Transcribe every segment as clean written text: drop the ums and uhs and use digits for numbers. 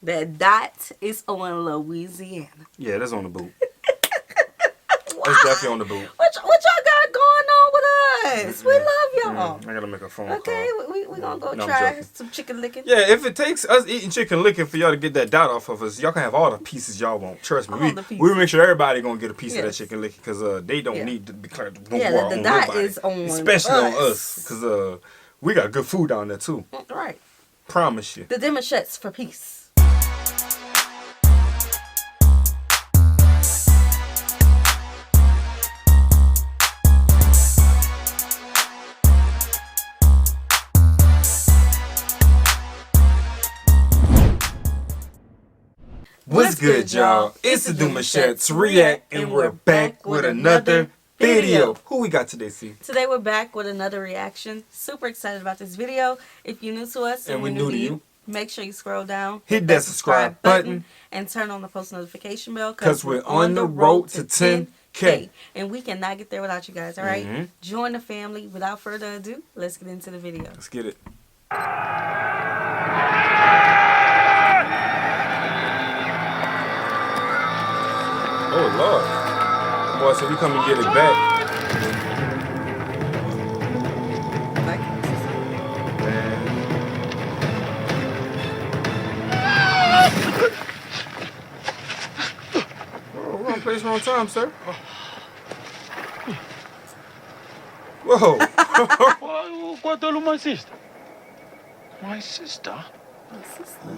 That dot is on Louisiana. Yeah, that's on the boot. That's definitely on the boot. What y'all got going on with us? We love y'all. I gotta make a phone Okay, call. we gonna go No, I'm try joking. some chicken licking. Yeah, if it takes us eating chicken licking for y'all to get that dot off of us, y'all can have all the pieces y'all want. Trust me, we make sure everybody gonna get a piece of that chicken licking because they don't need to be declared the dot is on especially on us because we got good food down there too. Right. Promise you. The Demouchets for peace. What's good, y'all? It's the Demouchets React, and we're back with another video. Who we got today, C? Today we're back with another reaction. Super excited about this video. If you're new to us and we're new to you, make sure you scroll down, hit that subscribe button, and turn on the post notification bell because we're on the road to 10K. And we cannot get there without you guys, all right? Join the family. Without further ado, let's get into the video. Let's get it. Oh, Lord. Boy, so we come and get it back. Wrong place, wrong time, sir. Whoa. What told my sister? My sister? My sister.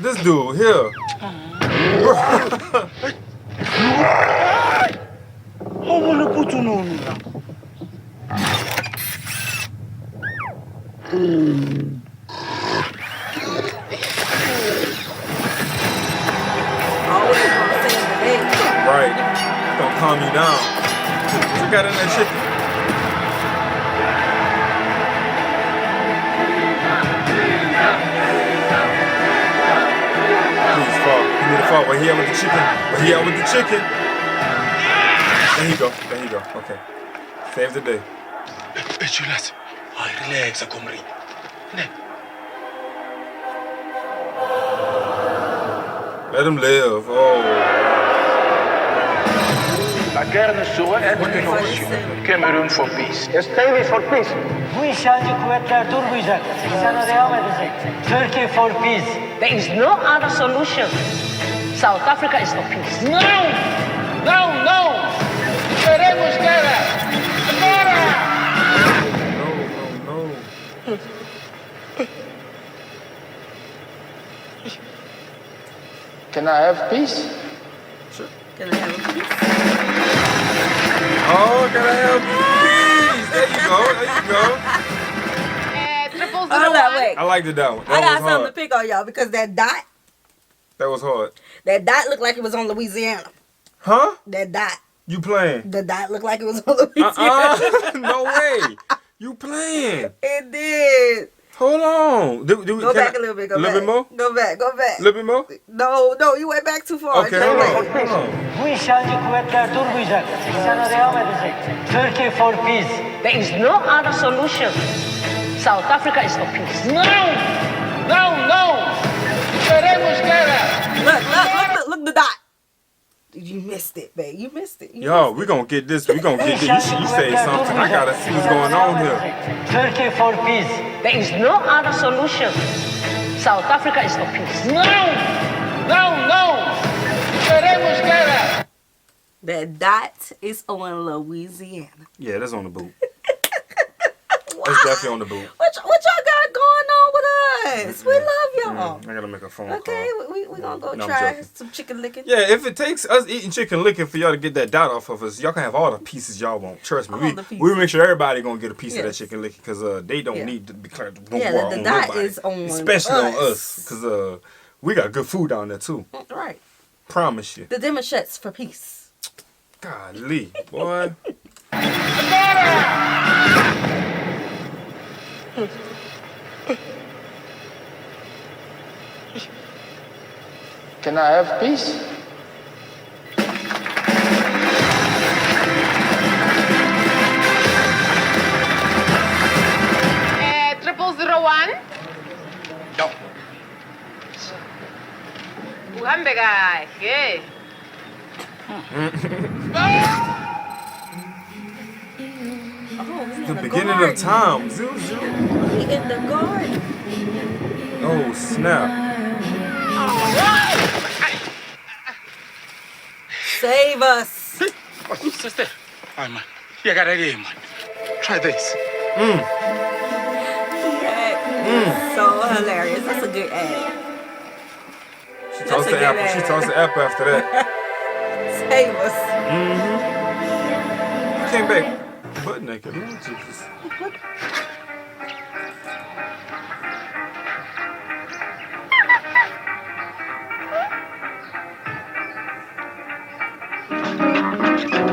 This dude here. How will you put on me? Right. Don't calm you down. What you got in that chicken? Please fall. You need to fall. Where he at with the chicken? Where he at with the chicken? There you go. There you go. Okay. Save the day. Relax. Relax, Akomri. Let him live. Oh. La guerre ne saurait être une option. Cameroon for peace. Stay for peace. Bu işgalci kuvvetler durmayacak. İsyan'a devam edecek. Turkey for peace. There is no other solution. South Africa is for peace. No! No, no! Queremos guerra! Agora! No. Can I have peace? Sure. Can I have a piece? Oh, can I have peace? There you go. There you go. Hold on, wait. I liked it that one. I got was something hard. to pick on y'all because that dot was hard. looked like it was on Louisiana. Huh? That dot. You playing? The dot looked like it was on Louisiana. No way. You playing? It did. Hold on. Go back a little bit. Go back. bit more? Go back. A little bit more? No, you went back too far. Okay, hold on. Bu işgalci kuvvetler durmayacak. İsyan'a devam edecek. Turkey for peace. There is no other solution. South Africa is for peace. No! No, no! Queremos guerra! Look the dot. You missed it, babe. You missed it. Yo, we gonna get this. We gonna get this. You say something. I gotta see what's going on here. Turkey for peace. There is no other solution. South Africa is for peace. No! No, no! Queremos guerra! That dot is on Louisiana. Yeah, that's on the boot. That's definitely on the boot. What y'all got going on with us? We love y'all. I gotta make a phone Okay, call. we gonna go No, I'm try joking. some chicken licking. Yeah, if it takes us eating chicken licking for y'all to get that dot off of us, y'all can have all the pieces y'all want. Trust me, All the pieces. we make sure everybody gonna get a piece of that Yes. chicken licking because they don't need to be declared the the dot is on especially on us. us because we got good food down there too. Right. Promise you. The Demouchets for peace. Golly, boy. Can I have peace? Triple 01. No. Uhambe kahle. The beginning of time. Zoom. He in the garden. Oh, snap. Save us. Oh, sister. All right, man. You got that in, man. Try this. So hilarious. That's a good ad. She tossed the apple. She tossed the apple after that. Save us. Came back butt naked. Lord Jesus.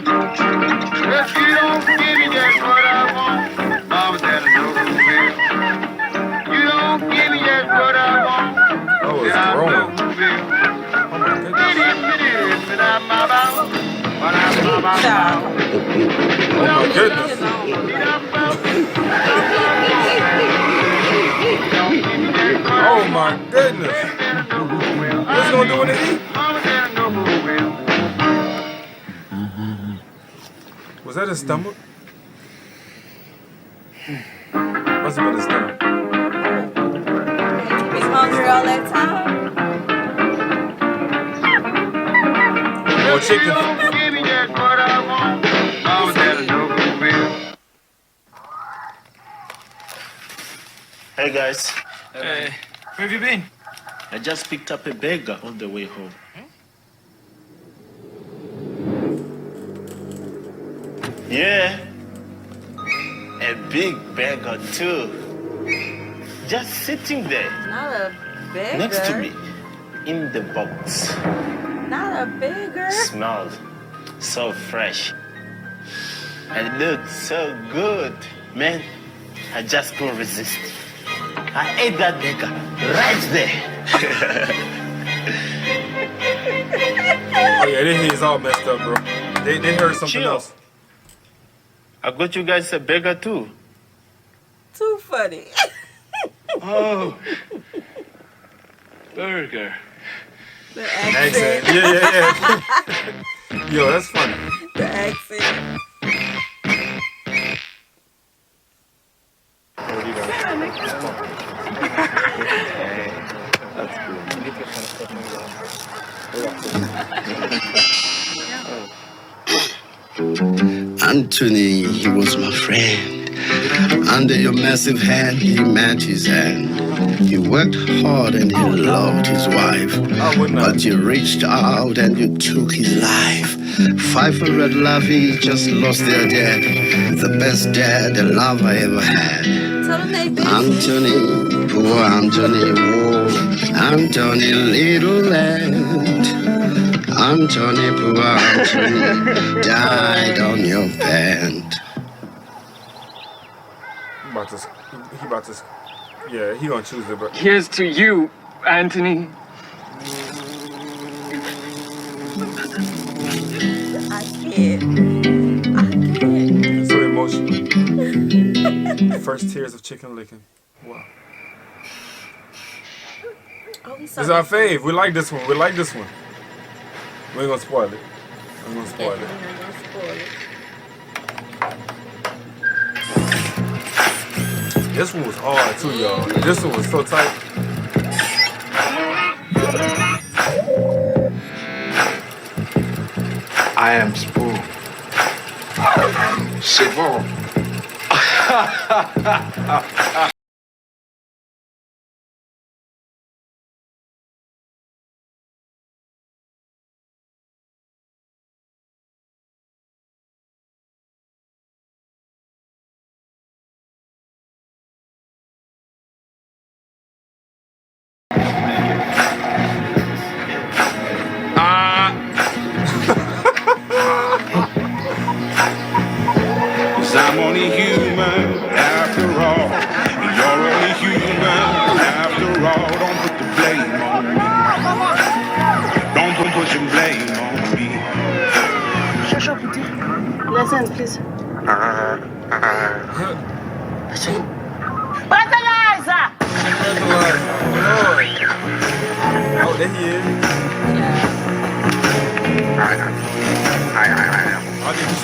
If you don't give me just what I want, Mama said I know who will. You don't give me just what I want, Oh, it's then I know growing. who will. Oh my goodness. Oh my goodness. Oh my goodness. What's he gonna do when they eat? Was that his stomach? Must have been his stomach. He's hungry all that time. More chicken. Hey guys, Hey, where have you been? I just picked up a burger on the way home. Yeah, a big burger too. Just sitting there Not a bigger. next to me in the box. Not a bigger. Smells so fresh. And looked so good. Man, I just couldn't resist. I ate that burger right there. Oh yeah, their heads all messed up, bro. They heard something Chill. else. I got you guys a burger too. Too funny. Oh. Burger. The Accent. accent. Yeah. Yo, that's funny. The accent. Anthony, he was my friend. Under your massive hand, he met his end. He worked hard and he loved his wife. I would not. But you reached out and you took his life. 500 Lavi just lost their dad. The best dad a lover ever had. Tell them they busy. Anthony, poor Anthony, whoa. Anthony, little lad. Anthony, poor Anthony, died on your pant. He about to, yeah, he gonna choose it, but Here's to you, Anthony. I can't. so emotional. First tears of chicken licking. Wow. Oh, This is our fave. We like this one. We like this one. We ain't gonna spoil it. I'm gonna spoil it. This one was hard too, y'all. This one was so tight. I am Sbu. Sbu. I'm only human after all. You're only human after all. Don't put the blame on me. Listen, please. Oh, there he is.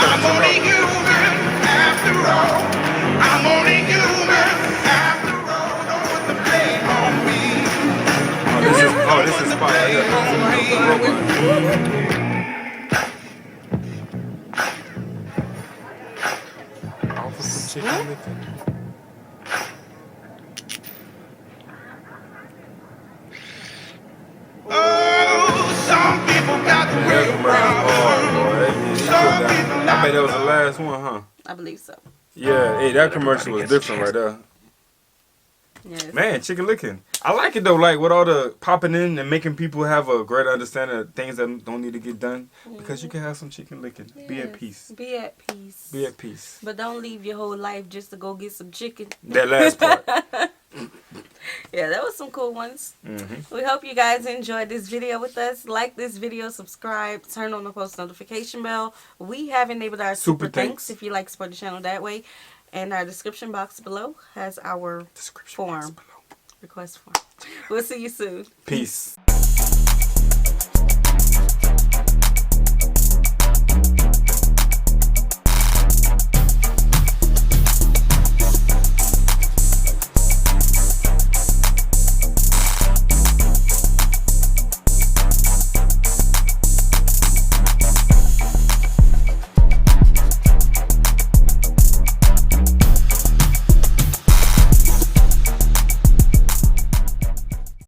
I'm only human after all. I'm only human after all. Don't put the blame on me. This is spot right there. Officer Chicken Licken. Oh, some people got the way around. I bet that was the last one, huh? I believe so. Yeah, hey, that commercial was different right there. Yes. Man, Chicken Licken. I like it though, like with all the popping in and making people have a greater understanding of things that don't need to get done. Because you can have some chicken licking. Yes. Be at peace. Be at peace. Be at peace. But don't leave your whole life just to go get some chicken. That last part. Yeah, that was some cool ones. We hope you guys enjoyed this video with us. Like this video, subscribe, turn on the post notification bell. We have enabled our super thanks if you like to support the channel that way. And our description box below has our request form. We'll see you soon. Peace.